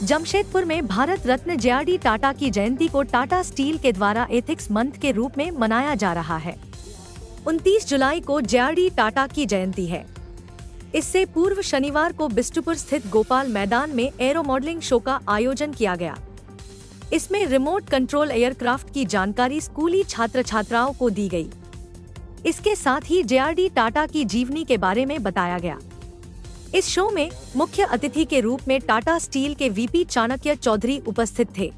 जमशेदपुर में भारत रत्न जे.आर.डी. टाटा की जयंती को टाटा स्टील के द्वारा एथिक्स मंथ के रूप में मनाया जा रहा है। 29 जुलाई को जे.आर.डी. टाटा की जयंती है। इससे पूर्व शनिवार को बिष्टुपुर स्थित गोपाल मैदान में एरो मॉडलिंग शो का आयोजन किया गया। इसमें रिमोट कंट्रोल एयरक्राफ्ट की जानकारी स्कूली छात्र छात्राओं को दी गई। इसके साथ ही जे.आर.डी. टाटा की जीवनी के बारे में बताया गया। इस शो में मुख्य अतिथि के रूप में टाटा स्टील के वीपी चाणक्य चौधरी उपस्थित थे।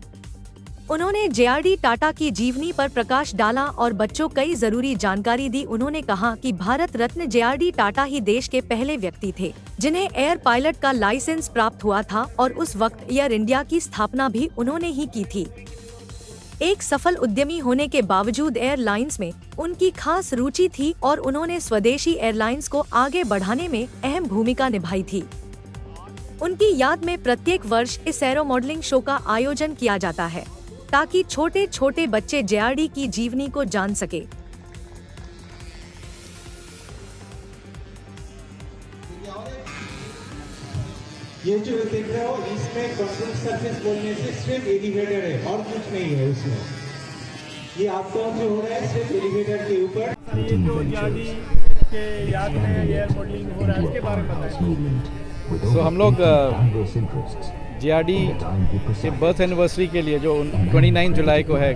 उन्होंने जे.आर.डी. टाटा की जीवनी पर प्रकाश डाला और बच्चों कई जरूरी जानकारी दी। उन्होंने कहा कि भारत रत्न जे.आर.डी. टाटा ही देश के पहले व्यक्ति थे जिन्हें एयर पायलट का लाइसेंस प्राप्त हुआ था और उस वक्त एयर इंडिया की स्थापना भी उन्होंने ही की थी। एक सफल उद्यमी होने के बावजूद एयरलाइंस में उनकी खास रुचि थी और उन्होंने स्वदेशी एयरलाइंस को आगे बढ़ाने में अहम भूमिका निभाई थी। उनकी याद में प्रत्येक वर्ष इस एरो मॉडलिंग शो का आयोजन किया जाता है ताकि छोटे छोटे बच्चे जे.आर.डी. की जीवनी को जान सके। ये जो देख रहे हो इसमें कंट्रोल सरफेस बोलने से सिर्फ एलिवेटर है और कुछ नहीं है उसमें। ये आपका जो हो रहा है सिर्फ एलिवेटर के ऊपर। ये जो जे.आर.डी. के याद में एयर मॉडलिंग हो रहा है उसके बारे में बताइए। तो हम लोग जे.आर.डी. के बर्थ एनिवर्सरी के लिए जो 29 जुलाई को है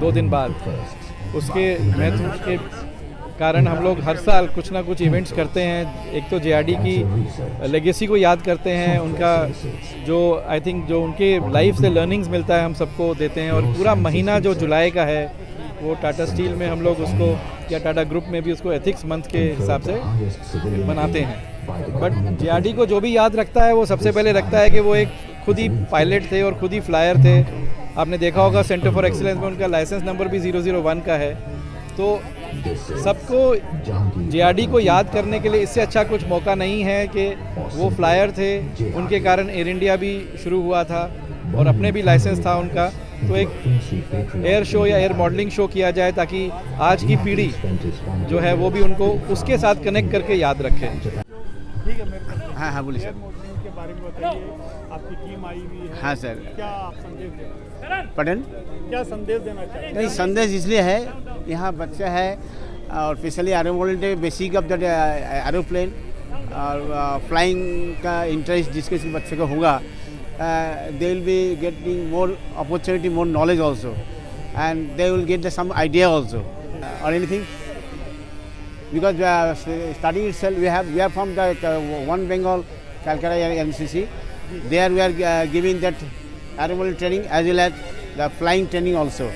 2 दिन बाद, उसके महत्व के कारण हम लोग हर साल कुछ ना कुछ इवेंट्स करते हैं। एक तो जे.आर.डी. की लेगेसी को याद करते हैं, उनका जो आई थिंक जो उनके लाइफ से लर्निंग्स मिलता है हम सबको देते हैं। और पूरा महीना जो जुलाई का है वो टाटा स्टील में हम लोग उसको या टाटा ग्रुप में भी उसको एथिक्स मंथ के हिसाब से मनाते हैं। But JRD. को जो भी याद रखता है वो सबसे पहले रखता है कि वो एक खुद ही पायलट थे और खुद ही फ्लायर थे। आपने देखा होगा सेंटर फॉर एक्सीलेंस में उनका लाइसेंस नंबर भी 001 का है। तो सबको जे.आर.डी. को याद करने के लिए इससे अच्छा कुछ मौका नहीं है कि वो फ्लायर थे, उनके कारण एयर इंडिया भी शुरू हुआ था और अपने भी लाइसेंस था उनका। तो एक एयर शो या एयर मॉडलिंग शो किया जाए ताकि आज की पीढ़ी जो है वो भी उनको उसके साथ कनेक्ट करके याद रखे। ठीक है, मेरे को हाँ बोलिए सर। मॉडलिंग के बारे में बताइए। आपकी टीम आई हुई है। हाँ सर। क्या आप संदेश देना पटन क्या संदेश देना चाहिए? नहीं, संदेश इसलिए है यहाँ बच्चा है और specially aero modelling basic of the aeroplane और फ्लाइंग का इंटरेस्ट जिसके बच्चे को होगा, they will be getting more opportunity, more knowledge also, and they will get some idea also or anything. Because study itself, we are from the One Bengal, Calcutta NCC. There we are giving that aero training as well as the flying training also.